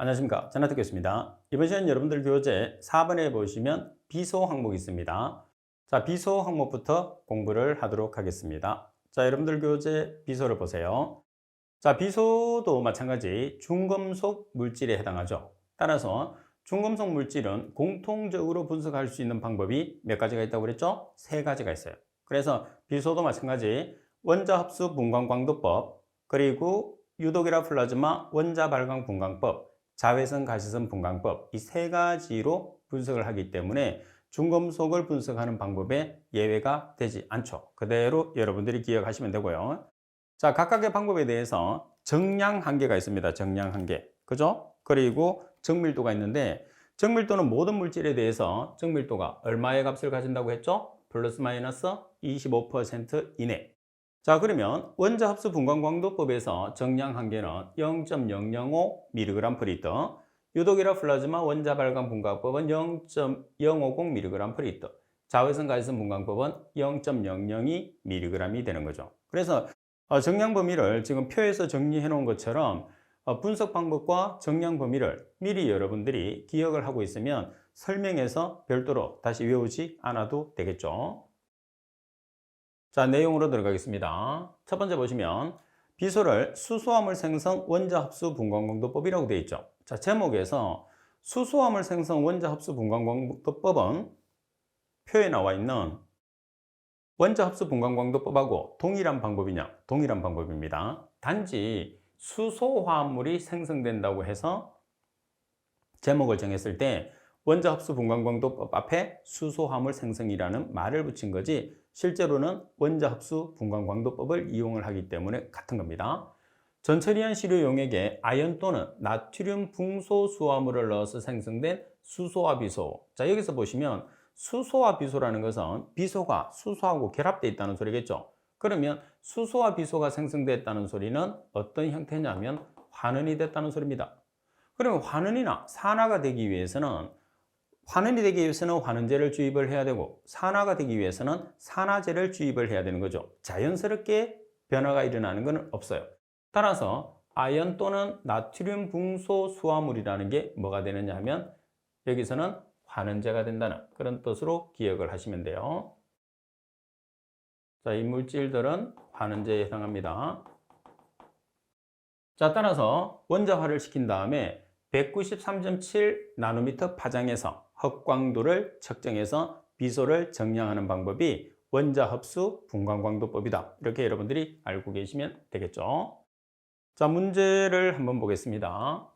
안녕하십니까. 전하태 교수입니다. 이번 시간 여러분들 교재 4번에 보시면 비소 항목이 있습니다. 자, 비소 항목부터 공부를 하도록 하겠습니다. 자, 여러분들 교재 비소를 보세요. 자, 비소도 마찬가지 중금속 물질에 해당하죠. 따라서 중금속 물질은 공통적으로 분석할 수 있는 방법이 몇 가지가 있다고 그랬죠? 세 가지가 있어요. 그래서 비소도 마찬가지 원자합수 분광광도법, 그리고 유독이라 플라즈마 원자 발광 분광법, 자외선 가시선 분광법, 이 세 가지로 분석을 하기 때문에 중금속을 분석하는 방법에 예외가 되지 않죠. 그대로 여러분들이 기억하시면 되고요. 자, 각각의 방법에 대해서 정량 한계가 있습니다. 정량 한계. 그죠? 그리고 정밀도가 있는데, 정밀도는 모든 물질에 대해서 정밀도가 얼마의 값을 가진다고 했죠? 플러스 마이너스 25% 이내. 자, 그러면 원자합수 분광광도법에서 정량 한계는 0.005mg/L, 유독이라 플라즈마 원자 발광 분광법은 0.050mg/L, 자외선 가시선 분광법은 0.002mg이 되는 거죠. 그래서 정량 범위를 지금 표에서 정리해 놓은 것처럼 분석 방법과 정량 범위를 미리 여러분들이 기억을 하고 있으면 설명에서 별도로 다시 외우지 않아도 되겠죠. 자, 내용으로 들어가겠습니다. 첫 번째 보시면 비소를 수소화물 생성 원자합수 분광광도법이라고 되어 있죠. 자, 제목에서 수소화물 생성 원자합수 분광광도법은 표에 나와 있는 원자합수 분광광도법하고 동일한 방법이냐? 동일한 방법입니다. 단지 수소화합물이 생성된다고 해서 제목을 정했을 때 원자합수 분광광도법 앞에 수소화물 생성이라는 말을 붙인 거지, 실제로는 원자합수 분광광도법을 이용을 하기 때문에 같은 겁니다. 전처리한 시료 용액에 아연 또는 나트륨 붕소수화물을 넣어서 생성된 수소와 비소. 자, 여기서 보시면 수소와 비소라는 것은 비소가 수소하고 결합되어 있다는 소리겠죠. 그러면 수소와 비소가 생성됐다는 소리는 어떤 형태냐면 환원이 됐다는 소리입니다. 그러면 환원이나 산화가 되기 위해서는 환원제를 주입을 해야 되고, 산화가 되기 위해서는 산화제를 주입을 해야 되는 거죠. 자연스럽게 변화가 일어나는 건 없어요. 따라서 아연 또는 나트륨 붕소 수화물이라는 게 뭐가 되느냐 하면 여기서는 환원제가 된다는 그런 뜻으로 기억을 하시면 돼요. 자, 이 물질들은 환원제에 해당합니다. 자, 따라서 원자화를 시킨 다음에 193.7나노미터 파장에서 흑광도를 측정해서 비소를 정량하는 방법이 원자합수 분광광도법이다. 이렇게 여러분들이 알고 계시면 되겠죠. 자, 문제를 한번 보겠습니다.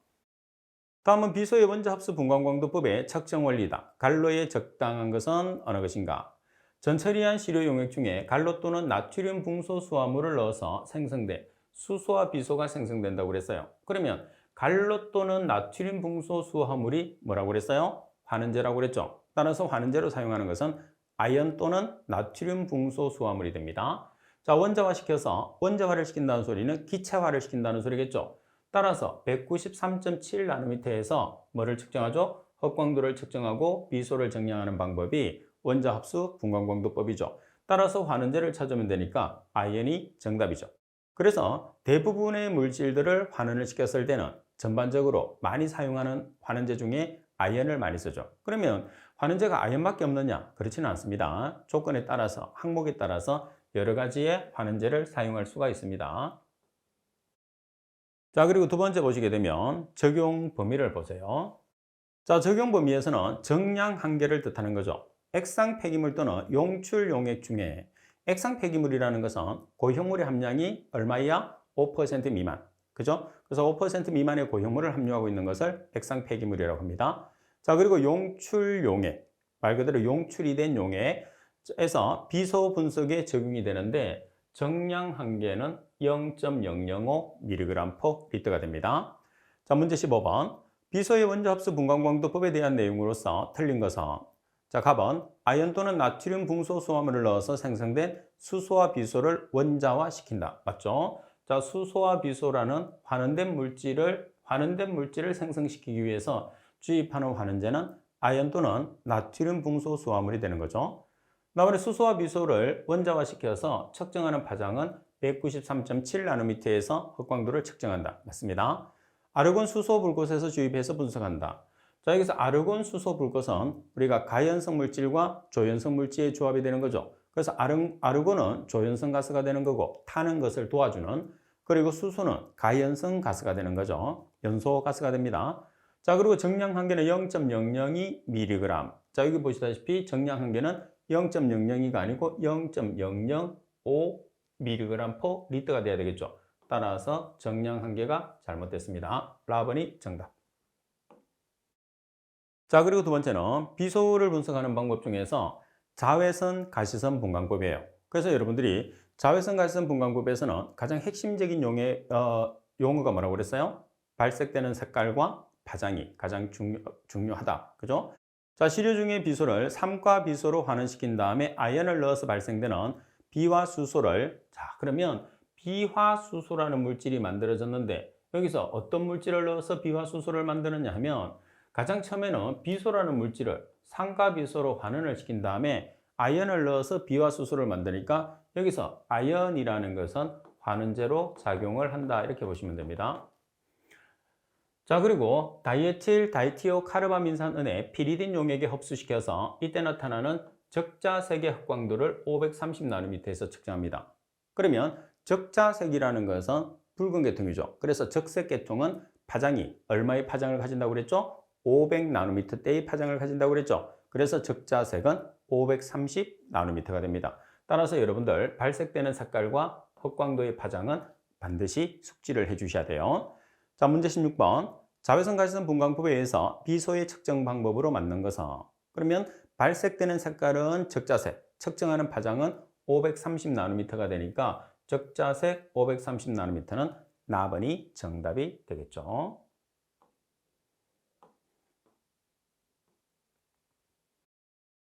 다음은 비소의 원자합수 분광광도법의 측정 원리다. 갈로에 적당한 것은 어느 것인가? 전처리한 시료 용액 중에 갈로 또는 나트륨 붕소 수화물을 넣어서 생성된 수소와 비소가 생성된다고 그랬어요. 그러면 갈로 또는 나트륨 붕소 수화물이 뭐라고 그랬어요? 환원제라고 그랬죠. 따라서 환원제로 사용하는 것은 아연 또는 나트륨 붕소 수화물이 됩니다. 자, 원자화를 시킨다는 소리는 기체화를 시킨다는 소리겠죠. 따라서 193.7나노미터에서 뭐를 측정하죠? 흑광도를 측정하고 비소를 정량하는 방법이 원자합수 분광광도법이죠. 따라서 환원제를 찾으면 되니까 아연이 정답이죠. 그래서 대부분의 물질들을 환원을 시켰을 때는 전반적으로 많이 사용하는 환원제 중에 아연을 많이 쓰죠. 그러면 환원제가 아연밖에 없느냐? 그렇지는 않습니다. 조건에 따라서, 항목에 따라서 여러 가지의 환원제를 사용할 수가 있습니다. 자, 그리고 두 번째 보시게 되면 적용 범위를 보세요. 자, 적용 범위에서는 정량 한계를 뜻하는 거죠. 액상 폐기물 또는 용출 용액 중에, 액상 폐기물이라는 것은 고형물의 함량이 얼마야? 5% 미만. 그죠? 그래서 5% 미만의 고형물을 함유하고 있는 것을 액상 폐기물이라고 합니다. 자, 그리고 용출 용액, 말 그대로 용출이 된 용액에서 비소 분석에 적용이 되는데 정량 한계는 0.005mg/L가 됩니다. 자, 문제 15번. 비소의 원자합수 분광광도법에 대한 내용으로서 틀린 것은, 자, 갑은 아연 또는 나트륨 붕소 수화물을 넣어서 생성된 수소와 비소를 원자화시킨다. 맞죠? 자, 수소와 비소라는 환원된 물질을 생성시키기 위해서 주입하는 환원제는 아연 또는 나트륨 붕소 수화물이 되는 거죠. 나머지 수소와 비소를 원자화시켜서 측정하는 파장은 193.7나노미터에서 흑광도를 측정한다. 맞습니다. 아르곤 수소 불꽃에서 주입해서 분석한다. 자, 여기서 아르곤 수소 불꽃은 우리가 가연성 물질과 조연성 물질의 조합이 되는 거죠. 그래서 아르곤은 조연성 가스가 되는 거고 타는 것을 도와주는, 그리고 수소는 가연성 가스가 되는 거죠. 연소 가스가 됩니다. 자, 그리고 정량 한계는 0.002mg. 자, 여기 보시다시피 정량 한계는 0.002가 아니고 0.005mg/L가 돼야 되겠죠. 따라서 정량 한계가 잘못됐습니다. 4번이 정답. 자, 그리고 두 번째는 비소를 분석하는 방법 중에서 자외선 가시성 분광법이에요. 그래서 여러분들이 자외선 가시성 분광법에서는 가장 핵심적인 용어가 뭐라고 그랬어요? 발색되는 색깔과 파장이 가장 중요하다. 그죠? 자, 시료 중의 비소를 삼가 비소로 환원시킨 다음에 아연을 넣어서 발생되는 비화수소를, 자, 그러면 비화수소라는 물질이 만들어졌는데 여기서 어떤 물질을 넣어서 비화수소를 만드느냐 하면 가장 처음에는 비소라는 물질을 삼가비소로 환원을 시킨 다음에 아연을 넣어서 비화수소를 만드니까 여기서 아연이라는 것은 환원제로 작용을 한다. 이렇게 보시면 됩니다. 자, 그리고 다이에틸 다이티오 카르바민산은의 피리딘 용액에 흡수시켜서 이때 나타나는 적자색의 확광도를 530나노미터에서 측정합니다. 그러면 적자색이라는 것은 붉은 계통이죠. 그래서 적색 계통은 파장이 얼마의 파장을 가진다고 그랬죠? 500나노미터대의 파장을 가진다고 그랬죠. 그래서 적자색은 530나노미터가 됩니다. 따라서 여러분들 발색되는 색깔과 확광도의 파장은 반드시 숙지를 해 주셔야 돼요. 자, 문제 16번. 자외선 가시성 분광법에 의해서 비소의 측정 방법으로 맞는 것은, 그러면 발색되는 색깔은 적자색, 측정하는 파장은 530나노미터가 되니까 적자색 530나노미터는 4번이 정답이 되겠죠.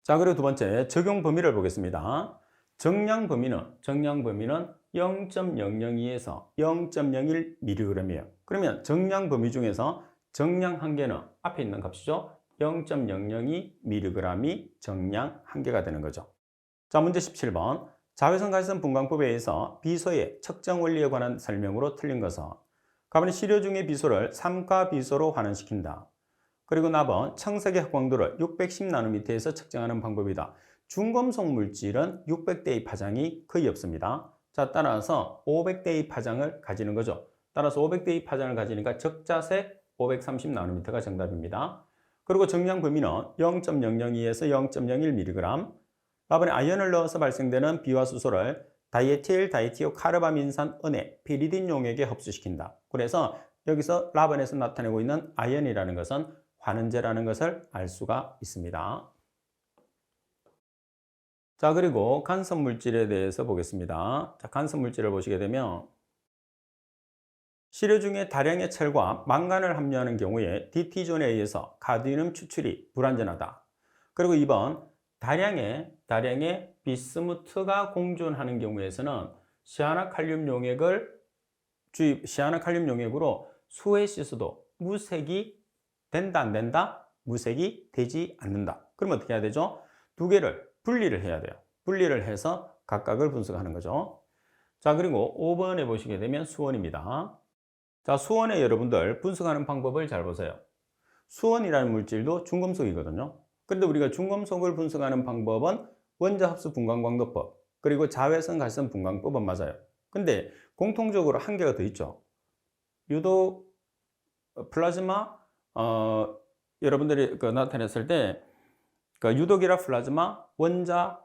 자, 그리고 두 번째 적용 범위를 보겠습니다. 정량 범위는 0.002에서 0.01mg이에요. 그러면 정량 범위 중에서 정량 한계는 앞에 있는 값이죠. 0.002mg이 정량 한계가 되는 거죠. 자, 문제 17번. 자외선 가시성 분광법에 의해서 비소의 측정 원리에 관한 설명으로 틀린 것은, 가만히 시료 중의 비소를 삼가 비소로 환원시킨다. 그리고 나번 청색의 확광도를 610나노미터에서 측정하는 방법이다. 중금속 물질은 600대의 파장이 거의 없습니다. 자, 따라서 500대의 파장을 가지는 거죠. 따라서 500대의 파장을 가지니까 적자색 530나노미터가 정답입니다. 그리고 정량 범위는 0.002에서 0.01mg. 이번에 아연을 넣어서 발생되는 비화수소를 다이에틸 다이티오 카르바민산은의 피리딘 용액에 흡수시킨다. 그래서 여기서 라번에서 나타내고 있는 아연이라는 것은 환원제라는 것을 알 수가 있습니다. 자, 그리고 간섭 물질에 대해서 보겠습니다. 자, 간섭 물질을 보시게 되면 시료 중에 다량의 철과 망간을 함유하는 경우에 DT존에 의해서 가디뮴 추출이 불안전하다. 그리고 2번 다량의 비스무트가 공존하는 경우에서는 시아나칼륨 용액으로 수해 씻어도 무색이 된다, 안 된다? 무색이 되지 않는다. 그럼 어떻게 해야 되죠? 두 개를 분리를 해야 돼요. 분리를 해서 각각을 분석하는 거죠. 자, 그리고 5번에 보시게 되면 수원입니다. 자, 수원에 여러분들 분석하는 방법을 잘 보세요. 수원이라는 물질도 중금속이거든요. 그런데 우리가 중금속을 분석하는 방법은 원자합수 분광광도법, 그리고 자외선 가시성 분광법은 맞아요. 근데 공통적으로 한계가 더 있죠. 유독 플라즈마, 여러분들이 나타냈을 때 유독이라 플라즈마 원자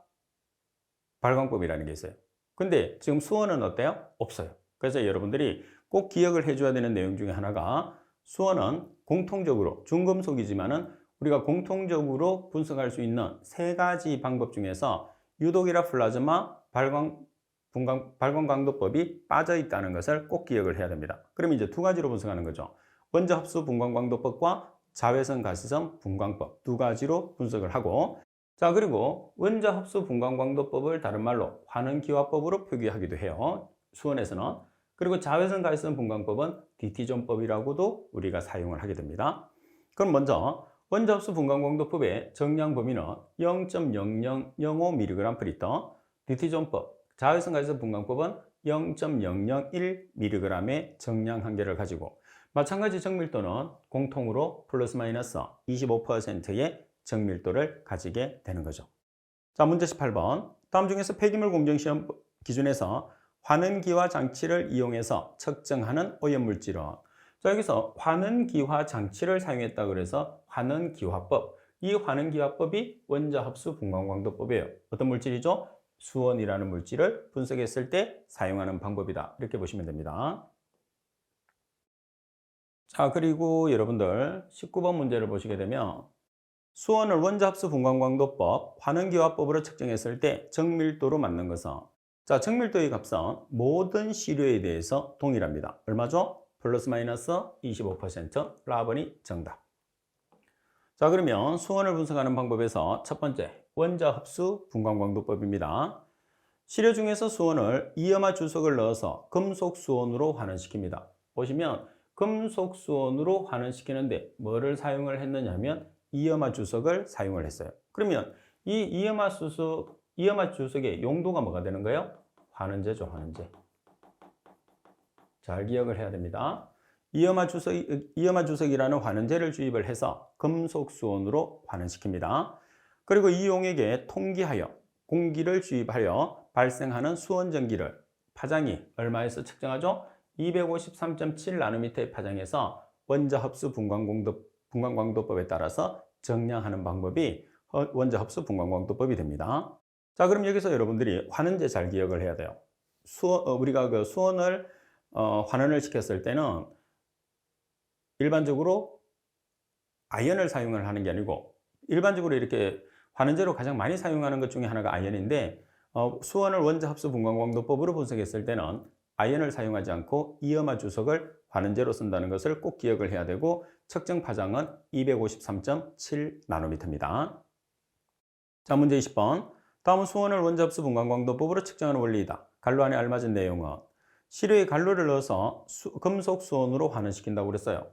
발광법이라는 게 있어요. 근데 지금 수원은 어때요? 없어요. 그래서 여러분들이 꼭 기억을 해줘야 되는 내용 중에 하나가, 수원은 공통적으로 중금속이지만은 우리가 공통적으로 분석할 수 있는 세 가지 방법 중에서 유독이라 플라즈마 발광광도법이 빠져 있다는 것을 꼭 기억을 해야 됩니다. 그럼 이제 두 가지로 분석하는 거죠. 원자 흡수 분광광도법과 자외선 가시성 분광법 두 가지로 분석을 하고, 자, 그리고 원자 흡수 분광광도법을 다른 말로 환원기화법으로 표기하기도 해요. 수원에서는. 그리고 자외선 가시성 분광법은 DT존법이라고도 우리가 사용을 하게 됩니다. 그럼 먼저 원자 흡수 분광광도법의 정량 범위는 0.0005mg/L, DT존법 자외선 가시성 분광법은 0.001mg의 정량 한계를 가지고 마찬가지 정밀도는 공통으로 플러스 마이너스 25%의 정밀도를 가지게 되는 거죠. 자, 문제 18번. 다음 중에서 폐기물 공정시험 기준에서 환원기화 장치를 이용해서 측정하는 오염물질은, 자, 여기서 환원기화 장치를 사용했다 그래서 환원기화법. 이 환원기화법이 원자합수분광광도법이에요. 어떤 물질이죠? 수원이라는 물질을 분석했을 때 사용하는 방법이다. 이렇게 보시면 됩니다. 자, 그리고 여러분들 19번 문제를 보시게 되면 수원을 원자합수분광광도법 환원기화법으로 측정했을 때 정밀도로 맞는 것은, 자, 정밀도의 값은 모든 시료에 대해서 동일합니다. 얼마죠? 플러스 마이너스 25%. 라번이 정답. 자, 그러면 수원을 분석하는 방법에서 첫 번째 원자합수분광광도법입니다. 시료 중에서 수원을 이염화 주석을 넣어서 금속 수원으로 환원시킵니다. 보시면 금속 수원으로 환원시키는데 뭐를 사용을 했느냐면 이염화 주석을 사용을 했어요. 그러면 이 이염화 주석의 용도가 뭐가 되는 거예요? 환원제죠, 환원제. 잘 기억을 해야 됩니다. 이염화 주석이라는 환원제를 주입을 해서 금속 수원으로 환원시킵니다. 그리고 이 용액에 통기하여 공기를 주입하여 발생하는 수원 전기를 파장이 얼마에서 측정하죠? 253.7나노미터의 파장에서 원자합수분광광도법에 따라서 정량하는 방법이 원자합수분광광도법이 됩니다. 자, 그럼 여기서 여러분들이 환원제 잘 기억을 해야 돼요. 우리가 그 수원을 환원을 시켰을 때는 일반적으로 아연을 사용을 하는 게 아니고, 일반적으로 이렇게 환원제로 가장 많이 사용하는 것 중에 하나가 아연인데, 수원을 원자합수분광광도법으로 분석했을 때는 아연을 사용하지 않고 이염화 주석을 환원제로 쓴다는 것을 꼭 기억을 해야 되고, 측정 파장은 253.7나노미터입니다. 자, 문제 20번. 다음은 수원을 원자합수분광광도법으로 측정하는 원리이다. 갈로 안에 알맞은 내용은, 시료에 갈로를 넣어서 금속 수원으로 환원시킨다고 그랬어요.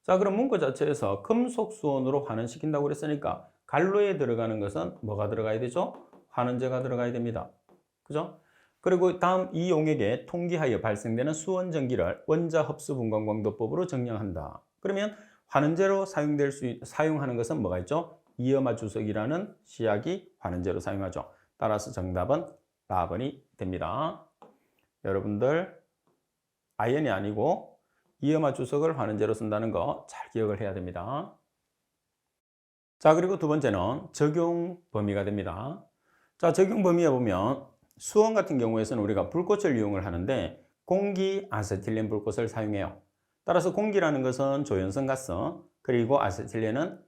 자, 그럼 문구 자체에서 금속 수원으로 환원시킨다고 그랬으니까 갈로에 들어가는 것은 뭐가 들어가야 되죠? 환원제가 들어가야 됩니다. 그죠? 그리고 다음 이 용액에 통기하여 발생되는 수원 전기를 원자합수분광광도법으로 정량한다. 그러면 환원제로 사용하는 것은 뭐가 있죠? 이염화 주석이라는 시약이 환원제로 사용하죠. 따라서 정답은 4번이 됩니다. 여러분들 아연이 아니고 이염화 주석을 환원제로 쓴다는 거 잘 기억을 해야 됩니다. 자, 그리고 두 번째는 적용 범위가 됩니다. 자, 적용 범위에 보면 수원 같은 경우에서는 우리가 불꽃을 이용을 하는데 공기 아세틸렌 불꽃을 사용해요. 따라서 공기라는 것은 조연성 가스, 그리고 아세틸렌은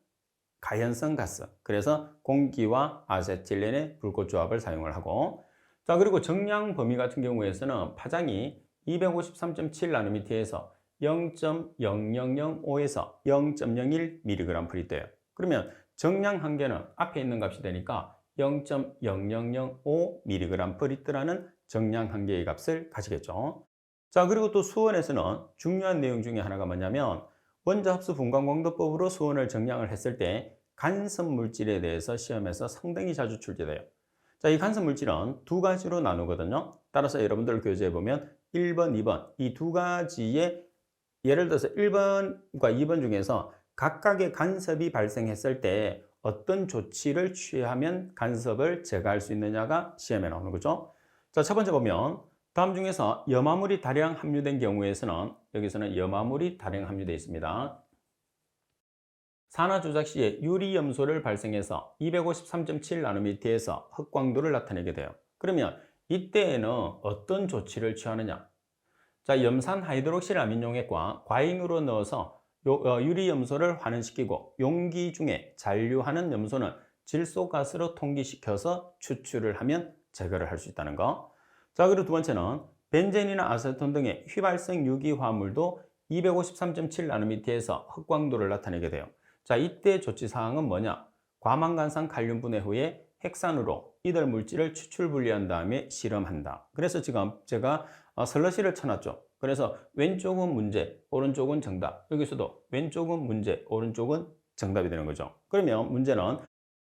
가연성 가스. 그래서 공기와 아세틸렌의 불꽃 조합을 사용을 하고, 자, 그리고 정량 범위 같은 경우에서는 파장이 253.7나노미터에서 0.0005에서 0.01mg/L이 돼요. 그러면 정량 한계는 앞에 있는 값이 되니까 0.0005mg/L라는 정량 한계의 값을 가지겠죠. 자, 그리고 또 수원에서는 중요한 내용 중에 하나가 뭐냐면 원자합수분광광도법으로 수원을 정량을 했을 때 간섭 물질에 대해서 시험에서 상당히 자주 출제돼요. 자, 이 간섭 물질은 두 가지로 나누거든요. 따라서 여러분들 교재에 보면 1번, 2번 이 두 가지의, 예를 들어서 1번과 2번 중에서 각각의 간섭이 발생했을 때 어떤 조치를 취하면 간섭을 제거할 수 있느냐가 시험에 나오는 거죠. 자, 첫 번째 보면 다음 중에서 염화물이 다량 함유된 경우에서는, 여기서는 염화물이 다량 함유되어 있습니다. 산화 조작 시에 유리염소를 발생해서 253.7나노미터에서 흑광도를 나타내게 돼요. 그러면 이때에는 어떤 조치를 취하느냐? 자, 염산 하이드록실 아민 용액과 과잉으로 넣어서 유리염소를 환원시키고 용기 중에 잔류하는 염소는 질소가스로 통기시켜서 추출을 하면 제거를 할 수 있다는 거. 자, 그리고 두 번째는 벤젠이나 아세톤 등의 휘발성 유기화합물도 253.7나노미터에서 흑광도를 나타내게 돼요. 자, 이때 조치사항은 뭐냐? 과망간산 칼륨 분해 후에 핵산으로 이들 물질을 추출 분리한 다음에 실험한다. 그래서 지금 제가 슬러시를 쳐놨죠. 그래서 왼쪽은 문제, 오른쪽은 정답. 여기서도 왼쪽은 문제, 오른쪽은 정답이 되는 거죠. 그러면 문제는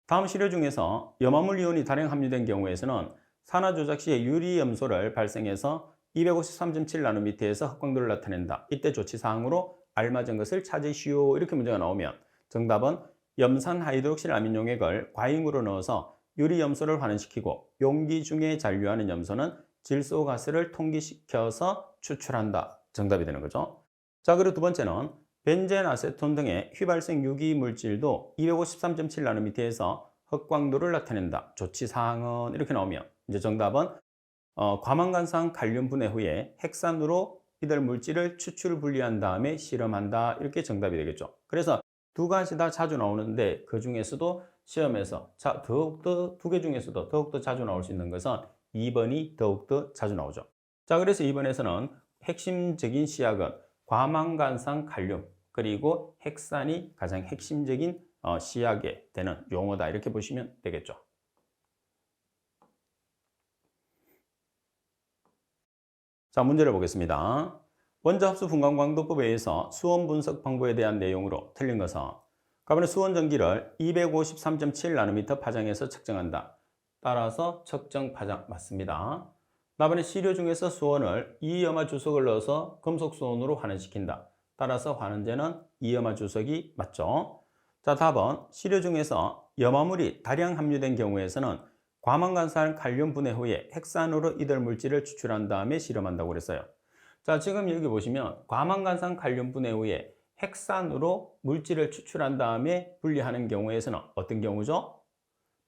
다음 시료 중에서 염화물 이온이 다량 함유된 경우에서는 산화 조작 시에 유리염소를 발생해서 253.7나노미터에서 흑광도를 나타낸다. 이때 조치사항으로 알맞은 것을 찾으시오. 이렇게 문제가 나오면 정답은 염산 하이드록실 아민 용액을 과잉으로 넣어서 유리염소를 환원시키고 용기 중에 잔류하는 염소는 질소가스를 통기시켜서 추출한다. 정답이 되는 거죠. 자, 그리고 두 번째는 벤젠, 아세톤 등의 휘발성 유기 물질도 253.7나노미터에서 흑광도를 나타낸다. 조치사항은 이렇게 나오면 이제 정답은 과망간산 칼륨 분해 후에 핵산으로 이들 물질을 추출 분리한 다음에 실험한다. 이렇게 정답이 되겠죠. 그래서 두 가지 다 자주 나오는데 그 중에서도 시험에서 더욱더 두 개 중에서도 더욱더 자주 나올 수 있는 것은 2번이 더욱더 자주 나오죠. 자, 그래서 2번에서는 핵심적인 시약은 과망간산 칼륨 그리고 핵산이 가장 핵심적인 시약에 되는 용어다. 이렇게 보시면 되겠죠. 자, 문제를 보겠습니다. 원자합수 분광광도법에 의해서 수원 분석 방법에 대한 내용으로 틀린 것은 가번의 수원 전기를 253.7나노미터 파장에서 측정한다. 따라서 측정 파장 맞습니다. 나번에 시료 중에서 수원을 이염화 주석을 넣어서 금속 수원으로 환원시킨다. 따라서 환원제는 이염화 주석이 맞죠. 자, 답은 시료 중에서 염화물이 다량 함유된 경우에서는 과망간산 칼륨 분해 후에 핵산으로 이들 물질을 추출한 다음에 실험한다고 그랬어요. 자, 지금 여기 보시면 과망간산 칼륨 분해 후에 핵산으로 물질을 추출한 다음에 분리하는 경우에서는 어떤 경우죠?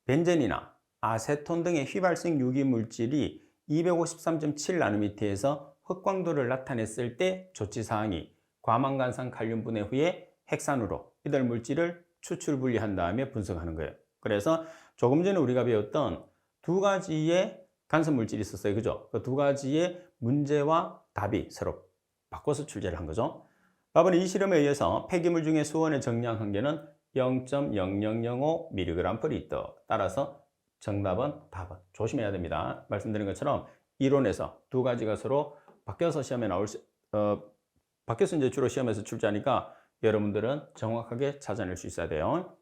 벤젠이나 아세톤 등의 휘발성 유기 물질이 253.7나노미터에서 흑광도를 나타냈을 때 조치사항이 과망간산 칼륨 분해 후에 핵산으로 이들 물질을 추출 분리한 다음에 분석하는 거예요. 그래서 조금 전에 우리가 배웠던 두 가지의 간섭 물질이 있었어요. 그죠? 그 두 가지의 문제와 답이 서로 바꿔서 출제를 한 거죠. 답은 이 실험에 의해서 폐기물 중에 수원의 정량 한계는 0.0005mg/L. 따라서 정답은 답은 조심해야 됩니다. 말씀드린 것처럼 이론에서 두 가지가 서로 바뀌어서 시험에 바뀌어서 이제 주로 시험에서 출제하니까 여러분들은 정확하게 찾아낼 수 있어야 돼요.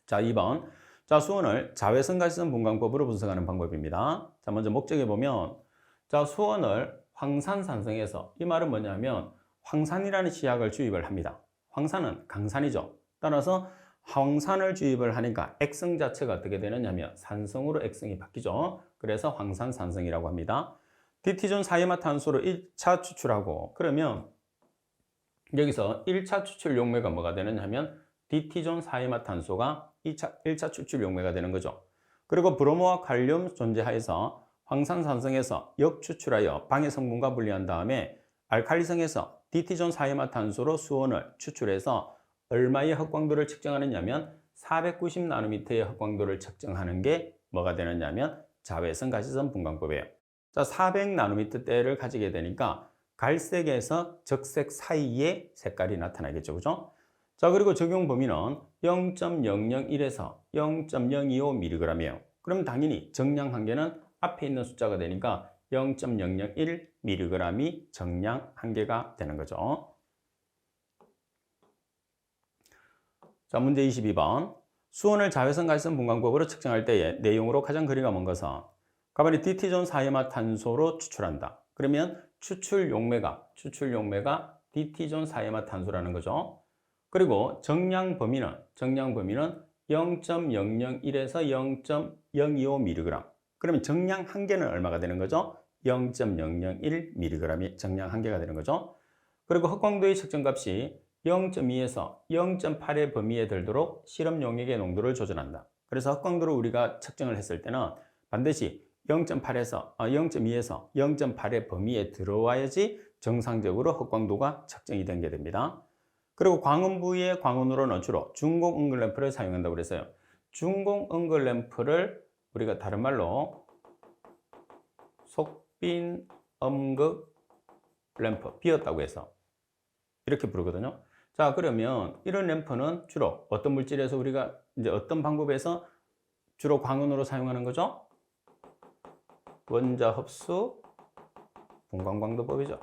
자, 2번. 자, 수원을 자외선 가시성 분광법으로 분석하는 방법입니다. 자, 먼저 목적에 보면 자, 수원을 황산산성에서 이 말은 뭐냐면 황산이라는 시약을 주입을 합니다. 황산은 강산이죠. 따라서 황산을 주입을 하니까 액성 자체가 어떻게 되느냐면 산성으로 액성이 바뀌죠. 그래서 황산산성이라고 합니다. 디티존 사이마탄소로 1차 추출하고 그러면 여기서 1차 추출 용매가 뭐가 되느냐면 디티존 사이마탄소가 1차 추출 용매가 되는 거죠. 그리고 브로모와 칼륨 존재하에서 황산산성에서 역추출하여 방해 성분과 분리한 다음에 알칼리성에서 디티존 사이마탄소로 수원을 추출해서 얼마의 흑광도를 측정하느냐면 490나노미터의 흑광도를 측정하는 게 뭐가 되느냐면 자외선 가시성 분광법이에요. 자, 400나노미터대를 가지게 되니까 갈색에서 적색 사이에 색깔이 나타나겠죠. 그죠? 자, 그리고 적용 범위는 0.001에서 0.025mg이에요. 그럼 당연히 정량 한계는 앞에 있는 숫자가 되니까 0.001mg이 정량 한계가 되는 거죠. 자, 문제 22번. 수온을 자외선 가시성 분광법으로 측정할 때의 내용으로 가장 거리가 먼 것은 가만히 디티존 사이마탄소로 추출한다. 그러면 추출 용매가 디티존 사이마탄소라는 거죠. 그리고 정량 범위는 0.001에서 0.025mg. 그러면 정량 한계는 얼마가 되는 거죠? 0.001mg이 정량 한계가 되는 거죠. 그리고 흑광도의 측정값이 0.2에서 0.8의 범위에 들도록 실험 용액의 농도를 조절한다. 그래서 흑광도를 우리가 측정을 했을 때는 반드시 0.2에서 0.8의 범위에 들어와야지 정상적으로 흑광도가 측정이 된 게 됩니다. 그리고 광원 부위의 광원으로는 주로 중공 은근 램프를 사용한다고 그랬어요. 중공 은근 램프를 우리가 다른 말로 속빈 음극 램프, 비었다고 해서 이렇게 부르거든요. 자, 그러면 이런 램프는 주로 어떤 물질에서 우리가 이제 어떤 방법에서 주로 광원으로 사용하는 거죠? 원자 흡수 분광광도법이죠.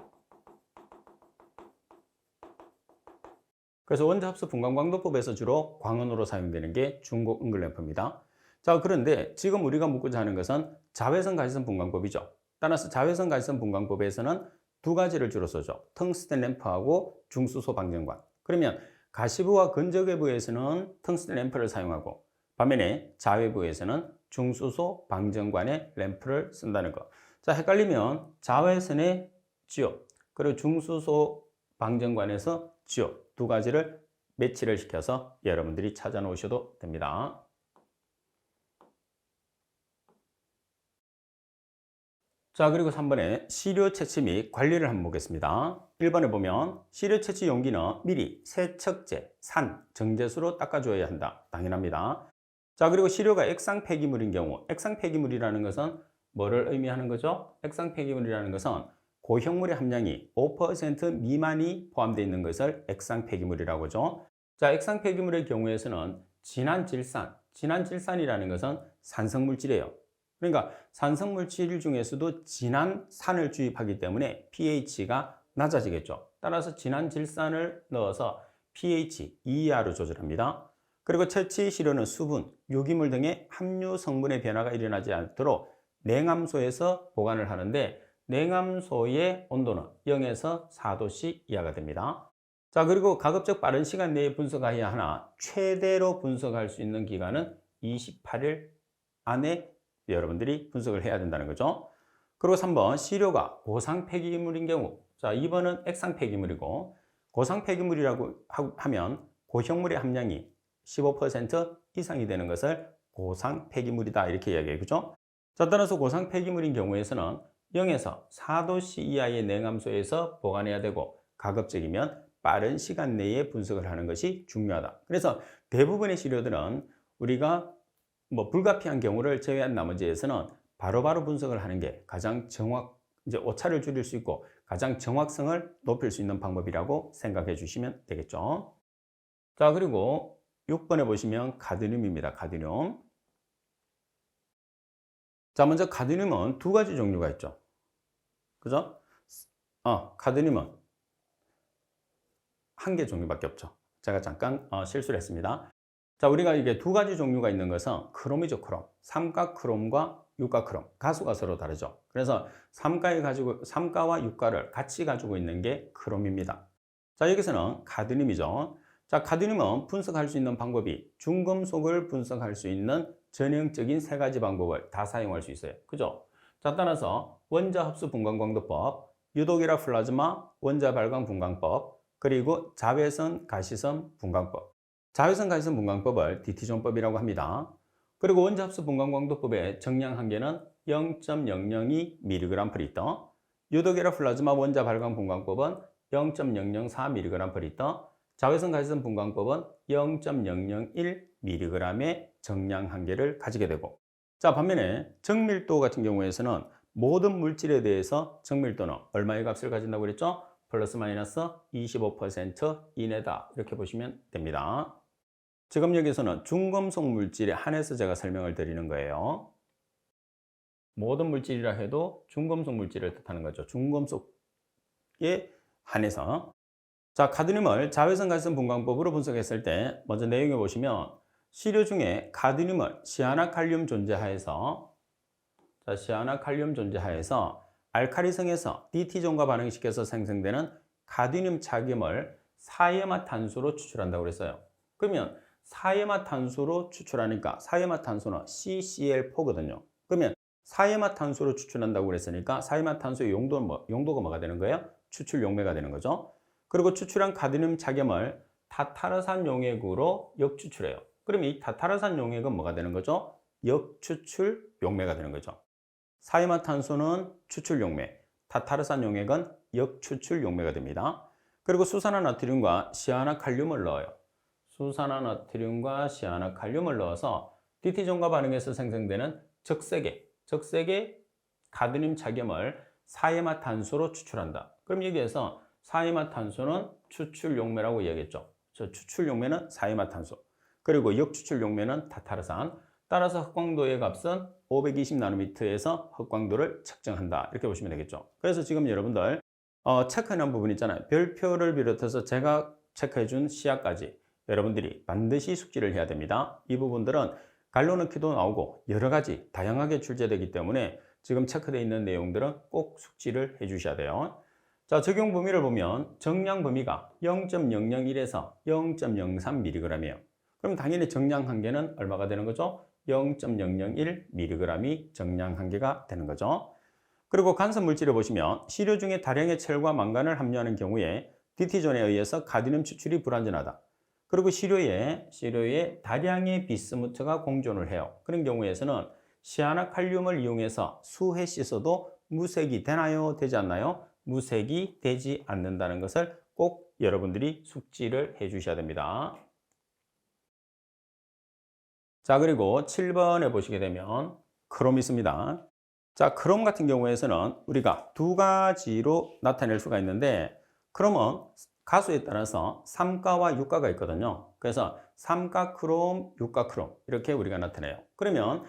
그래서 원자 흡수 분광광도법에서 주로 광원으로 사용되는 게 중공 은근 램프입니다. 자, 그런데 지금 우리가 묻고자 하는 것은 자외선 가시성 분광법이죠. 따라서 자외선 가시성 분광법에서는 두 가지를 주로 쓰죠. 텅스텐 램프하고 중수소 방전관. 그러면 가시부와 건조외부에서는 텅스텐 램프를 사용하고 반면에 자외부에서는 중수소 방전관의 램프를 쓴다는 거. 자, 헷갈리면 자외선의 지압 그리고 중수소 방전관에서 지압 두 가지를 매치를 시켜서 여러분들이 찾아 놓으셔도 됩니다. 자, 그리고 3번에 시료 채취 및 관리를 한번 보겠습니다. 1번에 보면 시료 채취 용기는 미리 세척제, 산, 정제수로 닦아줘야 한다. 당연합니다. 자, 그리고 시료가 액상 폐기물인 경우, 액상 폐기물이라는 것은 뭐를 의미하는 거죠? 액상 폐기물이라는 것은 고형물의 함량이 5% 미만이 포함되어 있는 것을 액상 폐기물이라고 하죠. 자, 액상 폐기물의 경우에서는 진한 질산이라는 것은 산성물질이에요. 그러니까 산성물질 중에서도 진한 산을 주입하기 때문에 pH가 낮아지겠죠. 따라서 진한 질산을 넣어서 pH 2 이하로 조절합니다. 그리고 채취 시료는 수분, 유기물 등의 함유 성분의 변화가 일어나지 않도록 냉암소에서 보관을 하는데 냉암소의 온도는 0에서 4도씨 이하가 됩니다. 자, 그리고 가급적 빠른 시간 내에 분석해야 하나 최대로 분석할 수 있는 기간은 28일 안에 여러분들이 분석을 해야 된다는 거죠. 그리고 3번 시료가 고상 폐기물인 경우, 자 2번은 액상 폐기물이고 고상 폐기물이라고 하면 고형물의 함량이 15% 이상이 되는 것을 고상 폐기물이다 이렇게 이야기해요. 그죠? 자, 따라서 고상 폐기물인 경우에서는 0에서 4도씨 이하의 냉암소에서 보관해야 되고 가급적이면 빠른 시간 내에 분석을 하는 것이 중요하다. 그래서 대부분의 시료들은 우리가 불가피한 경우를 제외한 나머지에서는 바로바로 분석을 하는 게 가장 이제 오차를 줄일 수 있고 가장 정확성을 높일 수 있는 방법이라고 생각해 주시면 되겠죠. 자, 그리고 6번에 보시면 가드뮴입니다. 가드뮴. 자, 먼저 가드뮴은 두 가지 종류가 있죠. 그죠? 가드뮴은 한 개 종류밖에 없죠. 제가 잠깐 실수를 했습니다. 자, 우리가 이게 두 가지 종류가 있는 것은 크롬이죠, 크롬. 삼가크롬과 육가크롬. 가수가 서로 다르죠. 그래서 삼가와 육가를 같이 가지고 있는 게 크롬입니다. 자, 여기서는 가드뮴이죠. 자, 가드뮴은 분석할 수 있는 방법이 중금속을 분석할 수 있는 전형적인 세 가지 방법을 다 사용할 수 있어요. 그죠? 자, 따라서 원자 흡수 분광광도법, 유독이라 플라즈마 원자 발광 분광법, 그리고 자외선 가시섬 분광법. 자외선 가시섬 분광법을 DT존법이라고 합니다. 그리고 원자 흡수 분광광도법의 정량 한계는 0.002mg/L, 유독이라 플라즈마 원자 발광 분광법은 0.004mg/L, 자외선 가시섬 분광법은 0.001mg의 정량 한계를 가지게 되고, 자, 반면에 정밀도 같은 경우에서는 모든 물질에 대해서 정밀도는 얼마의 값을 가진다고 그랬죠? 플러스 마이너스 25% 이내다 이렇게 보시면 됩니다. 지금 여기서는 중금속 물질에 한해서 제가 설명을 드리는 거예요. 모든 물질이라 해도 중금속 물질을 뜻하는 거죠. 중금속에 한해서. 자, 가드뮴을 자외선 가시섬 분광법으로 분석했을 때 먼저 내용에 보시면 시료 중에 가드뮴을 시아나칼륨 존재하에서 알칼리성에서 DT존과 반응시켜서 생성되는 가드뮴 착염을 사이화탄소로 추출한다고 그랬어요. 그러면 사이화탄소로 추출하니까 사이화탄소는 CCl4거든요. 그러면 사이화탄소로 추출한다고 그랬으니까 사이화탄소의 용도가 뭐가 되는 거예요? 추출 용매가 되는 거죠. 그리고 추출한 가드뮴 착염을 타타르산 용액으로 역추출해요. 그러면 이 타타르산 용액은 뭐가 되는 거죠? 역추출 용매가 되는 거죠. 사이화탄소는 추출 용매, 타타르산 용액은 역추출 용매가 됩니다. 그리고 수산화나트륨과 시아나칼륨을 넣어요. 수산화나트륨과 시아나칼륨을 넣어서 DT존과 반응해서 생성되는 적색의 가드뮴 착염을 사이화탄소로 추출한다. 그럼 여기에서 사이화탄소는 추출 용매라고 이야기했죠. 저 추출 용매는 사이화탄소, 그리고 역추출 용매는 타타르산. 따라서 흑광도의 값은 520나노미터에서 흑광도를 측정한다. 이렇게 보시면 되겠죠. 그래서 지금 여러분들 체크하는 부분 있잖아요. 별표를 비롯해서 제가 체크해준 시야까지 여러분들이 반드시 숙지를 해야 됩니다. 이 부분들은 갈로넣기도 나오고 여러 가지 다양하게 출제되기 때문에 지금 체크되어 있는 내용들은 꼭 숙지를 해 주셔야 돼요. 자, 적용 범위를 보면 정량 범위가 0.001에서 0.03mg이에요. 그럼 당연히 정량 한계는 얼마가 되는 거죠? 0.001mg이 정량 한계가 되는 거죠. 그리고 간섭 물질을 보시면 시료 중에 다량의 철과 망간을 함유하는 경우에 DT존에 의해서 가디륨 추출이 불완전하다. 그리고 시료에 다량의 비스무트가 공존을 해요. 그런 경우에서는 시아나칼륨을 이용해서 수해 씻어도 무색이 되나요? 되지 않나요? 무색이 되지 않는다는 것을 꼭 여러분들이 숙지를 해 주셔야 됩니다. 자, 그리고 7번에 보시게 되면 크롬이 있습니다. 자, 크롬 같은 경우에서는 우리가 두 가지로 나타낼 수가 있는데, 크롬은 가수에 따라서 3가와 6가가 있거든요. 그래서 3가 크롬, 6가 크롬 이렇게 우리가 나타내요. 그러면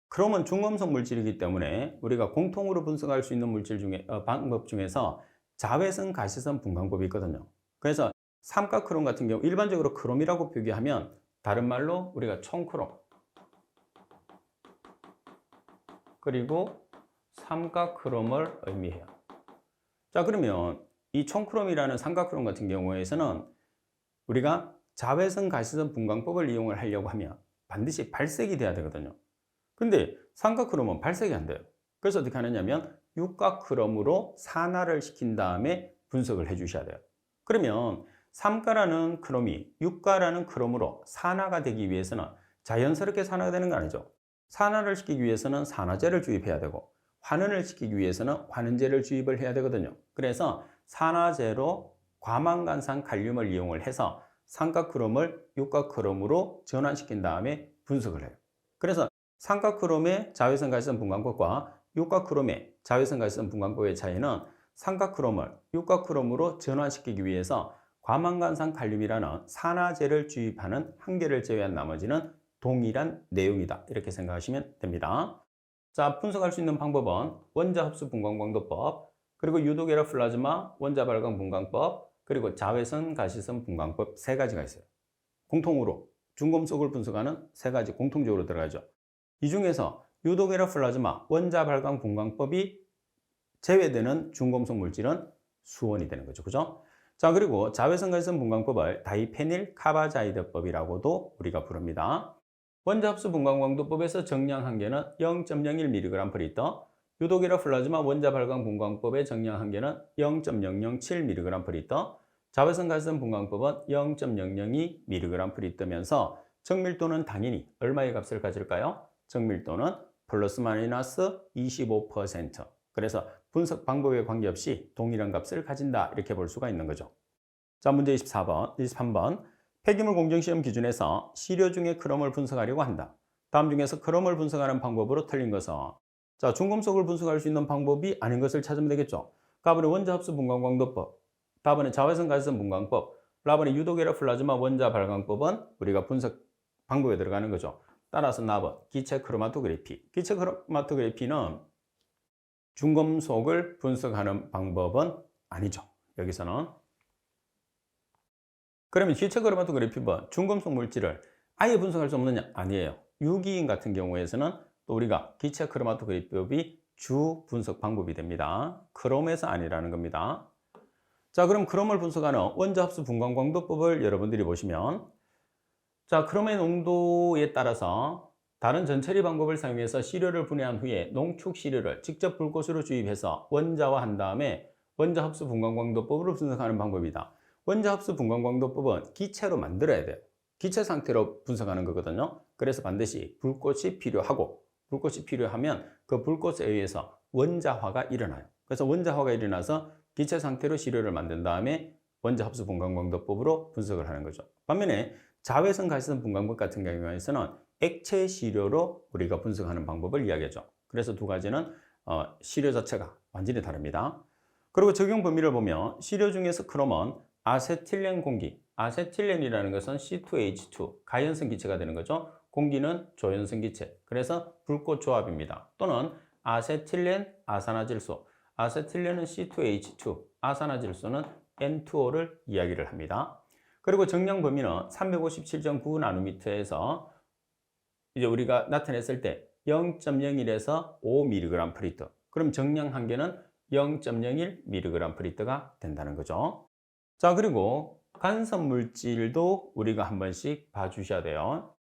크롬은 중금속 물질이기 때문에 우리가 공통으로 분석할 수 있는 물질 중에 방법 중에서 자외선 가시선 분광법이 있거든요. 그래서 3가 크롬 같은 경우 일반적으로 크롬이라고 표기하면 다른 말로 우리가 총크롬 그리고 3가 크롬을 의미해요. 자, 그러면 이 총크롬이라는 삼각크롬 같은 경우에서는 우리가 자외선 가시선 분광법을 이용을 하려고 하면 반드시 발색이 돼야 되거든요. 근데 삼각크롬은 발색이 안 돼요. 그래서 어떻게 하느냐면 육각크롬으로 산화를 시킨 다음에 분석을 해 주셔야 돼요. 그러면 3가라는 크롬이 6가라는 크롬으로 산화가 되기 위해서는 자연스럽게 산화가 되는 거 아니죠. 산화를 시키기 위해서는 산화제를 주입해야 되고 환원을 시키기 위해서는 환원제를 주입을 해야 되거든요. 그래서 산화제로 과망간산 칼륨을 이용을 해서 삼각크롬을 육각크롬으로 전환시킨 다음에 분석을 해요. 그래서 삼각크롬의 자외선 가시선 분광법과 육각크롬의 자외선 가시선 분광법의 차이는 삼각크롬을 육각크롬으로 전환시키기 위해서 과망간산 칼륨이라는 산화제를 주입하는 한 개를 제외한 나머지는 동일한 내용이다. 이렇게 생각하시면 됩니다. 자, 분석할 수 있는 방법은 원자 흡수 분광광도법, 그리고 유도계라 플라즈마 원자 발광 분광법, 그리고 자외선 가시선 분광법 세 가지가 있어요. 공통으로 중금속을 분석하는 세 가지 공통적으로 들어가죠. 이 중에서 유도계라 플라즈마 원자 발광 분광법이 제외되는 중금속 물질은 수원이 되는 거죠. 그죠? 자, 그리고 자외선 가시선 분광법을 다이페닐 카바자이드법이라고도 우리가 부릅니다. 원자 흡수 분광광도법에서 정량 한계는 0.01mg/L, 유도계라 플라즈마 원자 발광 분광법의 정량 한계는 0.007mg/L, 자외선 가시선 분광법은 0.002mg/L면서 정밀도는 당연히 얼마의 값을 가질까요? 정밀도는 플러스 마이너스 25%. 그래서 분석 방법에 관계없이 동일한 값을 가진다. 이렇게 볼 수가 있는 거죠. 자, 문제 23번. 폐기물 공정시험 기준에서 시료 중에 크롬을 분석하려고 한다. 다음 중에서 크롬을 분석하는 방법으로 틀린 것은, 자, 중금속을 분석할 수 있는 방법이 아닌 것을 찾으면 되겠죠. 가번에 원자 흡수 분광광도법, 다번에 자외선 가시선 분광법, 라번에 유도계라 플라즈마 원자 발광법은 우리가 분석 방법에 들어가는 거죠. 따라서 나번 기체 크로마토그래피. 기체 크로마토그래피는 중금속을 분석하는 방법은 아니죠. 여기서는. 그러면 기체 크로마토그래피는 중금속 물질을 아예 분석할 수 없느냐? 아니에요. 유기인 같은 경우에서는 또 우리가 기체 크로마토그래피법이 주 분석 방법이 됩니다. 크롬에서 아니라는 겁니다. 자, 그럼 크롬을 분석하는 원자 흡수 분광광도법을 여러분들이 보시면, 자, 크롬의 농도에 따라서 다른 전처리 방법을 사용해서 시료를 분해한 후에 농축 시료를 직접 불꽃으로 주입해서 원자화한 다음에 원자 흡수 분광광도법으로 분석하는 방법이다. 원자 흡수 분광광도법은 기체로 만들어야 돼요. 기체 상태로 분석하는 거거든요. 그래서 반드시 불꽃이 필요하고, 불꽃이 필요하면 그 불꽃에 의해서 원자화가 일어나요. 그래서 원자화가 일어나서 기체 상태로 시료를 만든 다음에 원자 흡수 분광광도법으로 분석을 하는 거죠. 반면에 자외선 가시선 분광법 같은 경우에서는 액체 시료로 우리가 분석하는 방법을 이야기하죠. 그래서 두 가지는 시료 자체가 완전히 다릅니다. 그리고 적용 범위를 보면 시료 중에서 크롬은 아세틸렌 공기, 아세틸렌이라는 것은 C2H2, 가연성 기체가 되는 거죠. 공기는 조연성 기체, 그래서 불꽃 조합입니다. 또는 아세틸렌 아산화질소, 아세틸렌은 C2H2, 아산화질소는 N2O를 이야기를 합니다. 그리고 정량 범위는 357.9나노미터에서 이제 우리가 나타냈을 때 0.01에서 5mg/L. 그럼 정량 한계는 0.01mg/L가 된다는 거죠. 자, 그리고 간섭 물질도 우리가 한 번씩 봐주셔야 돼요.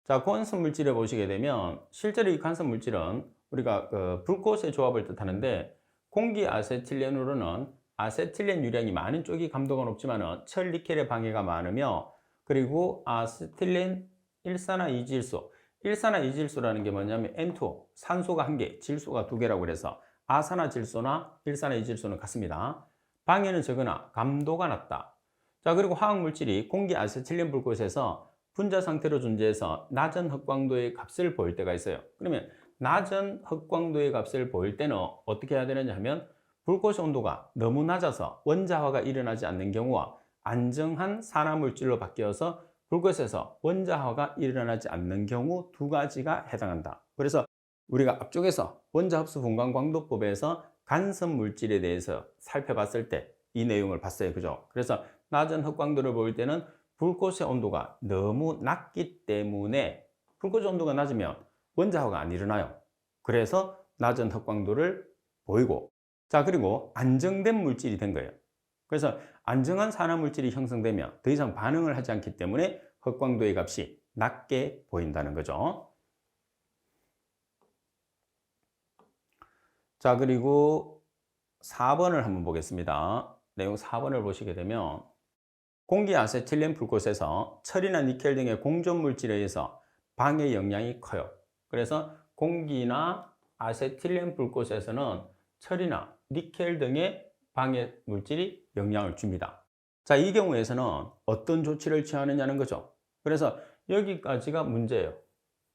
자, 간섭 물질을 보시게 되면 실제로 이 간섭 물질은 우리가 불꽃의 조합을 뜻하는데, 공기 아세틸렌으로는 아세틸렌 유량이 많은 쪽이 감도가 높지만 철, 니켈의 방해가 많으며, 그리고 아세틸렌 일산화이질소, 일산화이질소라는 게 뭐냐면 N2O, 산소가 1개, 질소가 2개라고 그래서 아산화질소나 일산화이질소는 같습니다. 방해는 적으나 감도가 낮다. 자, 그리고 화학물질이 공기 아세틸렌 불꽃에서 분자 상태로 존재해서 낮은 흑광도의 값을 보일 때가 있어요. 그러면 낮은 흑광도의 값을 보일 때는 어떻게 해야 되느냐 하면, 불꽃의 온도가 너무 낮아서 원자화가 일어나지 않는 경우와 안정한 산화물질로 바뀌어서 불꽃에서 원자화가 일어나지 않는 경우 두 가지가 해당한다. 그래서 우리가 앞쪽에서 원자합수 분광광도법에서 간섭 물질에 대해서 살펴봤을 때 이 내용을 봤어요. 그죠? 그래서 낮은 흑광도를 보일 때는 불꽃의 온도가 너무 낮기 때문에, 불꽃의 온도가 낮으면 원자화가 안 일어나요. 그래서 낮은 흑광도를 보이고, 자, 그리고 안정된 물질이 된 거예요. 그래서 안정한 산화물질이 형성되면 더 이상 반응을 하지 않기 때문에 흑광도의 값이 낮게 보인다는 거죠. 자, 그리고 4번을 한번 보겠습니다. 내용 4번을 보시게 되면, 공기 아세틸렌 불꽃에서 철이나 니켈 등의 공존 물질에 의해서 방해 영향이 커요. 그래서 공기나 아세틸렌 불꽃에서는 철이나 니켈 등의 방해 물질이 영향을 줍니다. 자, 이 경우에서는 어떤 조치를 취하느냐는 거죠. 그래서 여기까지가 문제예요.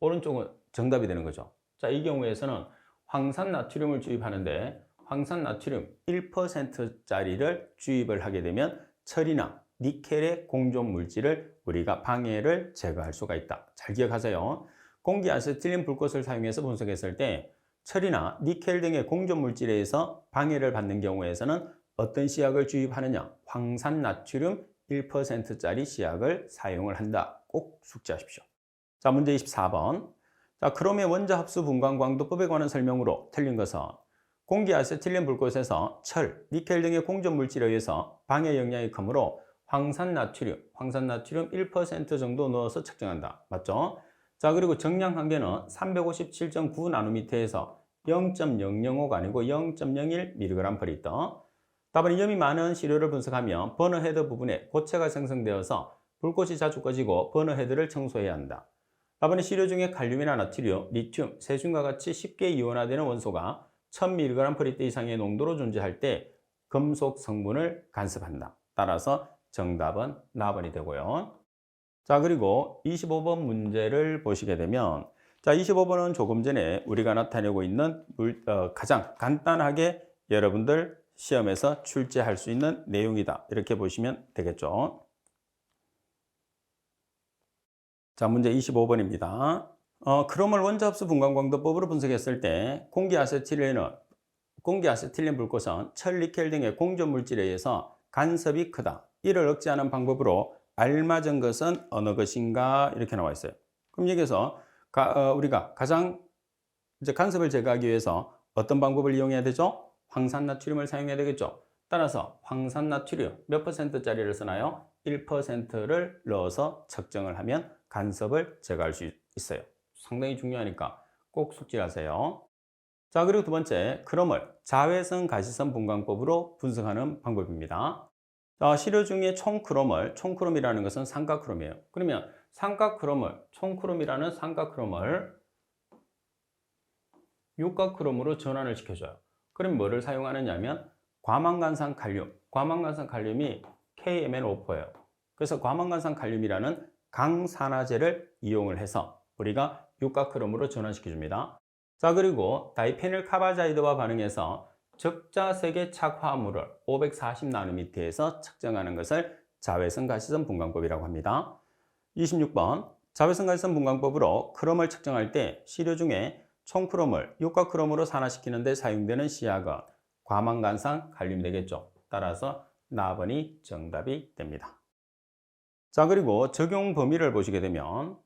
오른쪽은 정답이 되는 거죠. 자, 이 경우에서는 황산나트륨을 주입하는데, 황산나트륨 1%짜리를 주입을 하게 되면 철이나 니켈의 공존 물질을 우리가 방해를 제거할 수가 있다. 잘 기억하세요. 공기 아세틸렌 불꽃을 사용해서 분석했을 때 철이나 니켈 등의 공존 물질에 의해서 방해를 받는 경우에서는 어떤 시약을 주입하느냐? 황산나트륨 1%짜리 시약을 사용을 한다. 꼭 숙지하십시오. 자, 문제 24번. 자, 크롬의 원자 흡수 분광 광도법에 관한 설명으로 틀린 것은, 공기 아세틸렌 불꽃에서 철, 니켈 등의 공존 물질에 의해서 방해 영향이 크므로 황산나트륨 1% 정도 넣어서 측정한다. 맞죠? 자, 그리고 정량 한계는 357.9 나노미터에서 0.005가 아니고 0.01mg/L. 답은 염이 많은 시료를 분석하면 버너헤드 부분에 고체가 생성되어서 불꽃이 자주 꺼지고 버너헤드를 청소해야 한다. 답은 시료 중에 칼륨이나 나트륨, 리튬, 세슘과 같이 쉽게 이온화되는 원소가 1000mg/L 이상의 농도로 존재할 때 금속 성분을 간섭한다. 따라서 정답은 나번이 되고요. 자, 그리고 25번 문제를 보시게 되면, 자, 25번은 조금 전에 우리가 나타내고 있는 가장 간단하게 여러분들 시험에서 출제할 수 있는 내용이다. 이렇게 보시면 되겠죠. 자, 문제 25번입니다. 크롬을 원자합수 분광광도법으로 분석했을 때 공기 아세틸렌 불꽃은 철, 니켈 등의 공존 물질에 의해서 간섭이 크다. 이를 억제하는 방법으로 알맞은 것은 어느 것인가? 이렇게 나와 있어요. 그럼 여기서 우리가 가장 이제 간섭을 제거하기 위해서 어떤 방법을 이용해야 되죠? 황산나트륨을 사용해야 되겠죠. 따라서 황산나트륨 몇 %짜리를 쓰나요? 1%를 넣어서 측정을 하면 간섭을 제거할 수 있어요. 상당히 중요하니까 꼭 숙지하세요. 자, 그리고 두 번째, 크롬을 자외선 가시선 분광법으로 분석하는 방법입니다. 자, 시료 중에 총크롬이라는 것은 삼각크롬이에요. 그러면 총크롬이라는 삼각크롬을 육각크롬으로 전환을 시켜줘요. 그럼 뭐를 사용하느냐면 과망간산 칼륨이 KMnO4예요. 그래서 과망간산 칼륨이라는 강산화제를 이용을 해서 우리가 육각크롬으로 전환시켜줍니다. 자, 그리고 다이페닐 카바자이드와 반응해서 적자색의 착화물을 540나노미터에서 측정하는 것을 자외선 가시선 분광법이라고 합니다. 26번, 자외선 가시선 분광법으로 크롬을 측정할 때 시료 중에 총크롬을 육각크롬으로 산화시키는 데 사용되는 시약은 과망간산 칼륨이 되겠죠. 따라서 나번이 정답이 됩니다. 자, 그리고 적용 범위를 보시게 되면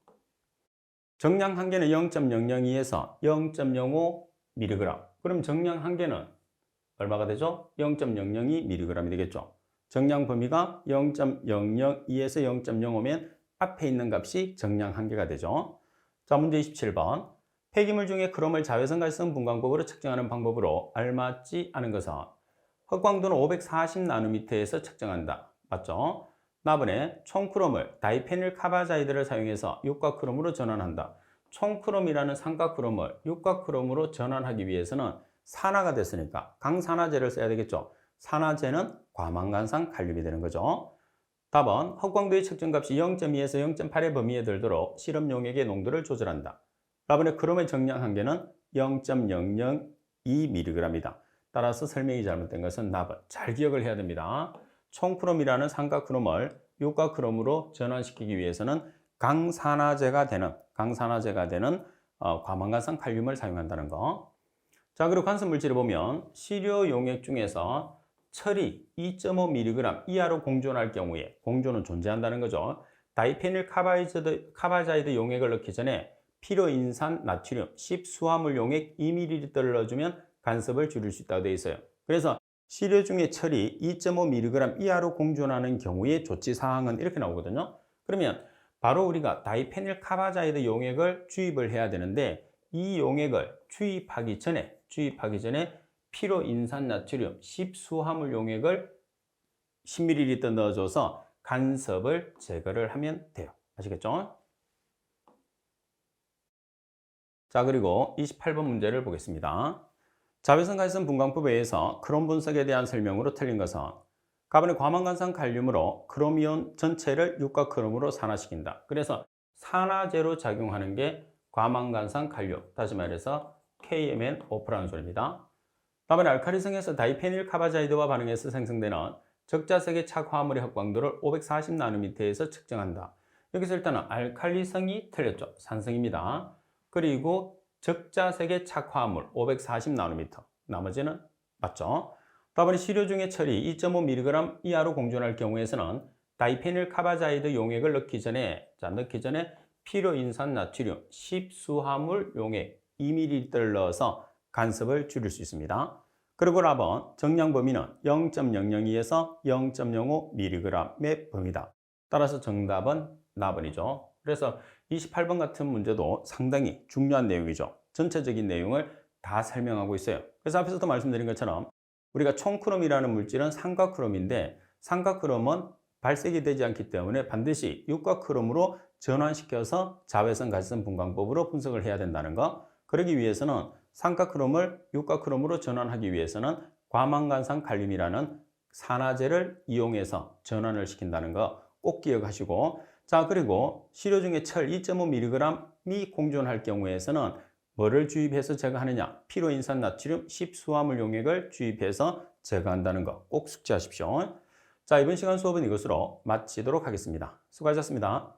정량 한계는 0.002에서 0.05mg. 그럼 정량 한계는 얼마가 되죠? 0.002mg이 되겠죠. 정량 범위가 0.002에서 0.05면 앞에 있는 값이 정량 한계가 되죠. 자, 문제 27번. 폐기물 중에 크롬을 자외선 갈성 분광법으로 측정하는 방법으로 알맞지 않은 것은 흑광도는 540나노미터에서 측정한다. 맞죠? 나번에 총크롬을 다이페닐 카바자이드를 사용해서 육각크롬으로 전환한다. 총크롬이라는 삼각크롬을 육각크롬으로 전환하기 위해서는 산화가 됐으니까 강산화제를 써야 되겠죠. 산화제는 과망간산 칼륨이 되는 거죠. 답은 흑광도의 측정값이 0.2에서 0.8의 범위에 들도록 실험 용액의 농도를 조절한다. 답은의 크롬의 정량 한계는 0.002mg이다. 따라서 설명이 잘못된 것은 답은 잘 기억을 해야 됩니다. 총크롬이라는 삼각크롬을 육각크롬으로 전환시키기 위해서는 강산화제가 되는 과망간산 칼륨을 사용한다는 거. 자, 그리고 관습 물질을 보면 시료 용액 중에서 철이 2.5mg 이하로 공존할 경우에 공존은 존재한다는 거죠. 다이페닐 카바자이드 용액을 넣기 전에 피로인산 나트륨 10수화물 용액 2ml를 넣어주면 간섭을 줄일 수 있다고 되어 있어요. 그래서 시료 중에 철이 2.5mg 이하로 공존하는 경우의 조치사항은 이렇게 나오거든요. 그러면 바로 우리가 다이페닐 카바자이드 용액을 주입을 해야 되는데 이 용액을 주입하기 전에 피로인산나트륨 10수화물 용액을 10ml 넣어줘서 간섭을 제거를 하면 돼요. 아시겠죠? 자, 그리고 28번 문제를 보겠습니다. 자외선 갈성 분광법에 의해서 크롬 분석에 대한 설명으로 틀린 것은 가번의 과망간산 칼륨으로 크롬이온 전체를 육각크롬으로 산화시킨다. 그래서 산화제로 작용하는 게 과망간산 칼륨, 다시 말해서 KMnO4라는 소리입니다. 다음에 알칼리성에서 다이페닐 카바자이드와 반응해서 생성되는 적자색의 착화물의 흑광도를 540나노미터에서 측정한다. 여기서 일단은 알칼리성이 틀렸죠. 산성입니다. 그리고 적자색의 착화물 540나노미터. 나머지는 맞죠. 다음에 시료 중에 철이 2.5mg 이하로 공존할 경우에서는 다이페닐 카바자이드 용액을 넣기 전에 피로인산 나트륨 10수화물 용액 2ml를 넣어서 간섭을 줄일 수 있습니다. 그리고 답은 정량 범위는 0.002에서 0.05mg의 범위다. 따라서 정답은 나번이죠. 그래서 28번 같은 문제도 상당히 중요한 내용이죠. 전체적인 내용을 다 설명하고 있어요. 그래서 앞에서도 말씀드린 것처럼 우리가 총크롬이라는 물질은 삼각크롬인데 삼각크롬은 발색이 되지 않기 때문에 반드시 육각크롬으로 전환시켜서 자외선 갈성 분광법으로 분석을 해야 된다는 거. 그러기 위해서는 삼각크롬을 육각크롬으로 전환하기 위해서는 과망간산 칼륨이라는 산화제를 이용해서 전환을 시킨다는 거 꼭 기억하시고, 자, 그리고 시료 중에 철 2.5mg이 공존할 경우에서는 뭐를 주입해서 제거하느냐? 피로인산 나트륨 10수화물 용액을 주입해서 제거한다는 거 꼭 숙지하십시오. 자, 이번 시간 수업은 이것으로 마치도록 하겠습니다. 수고하셨습니다.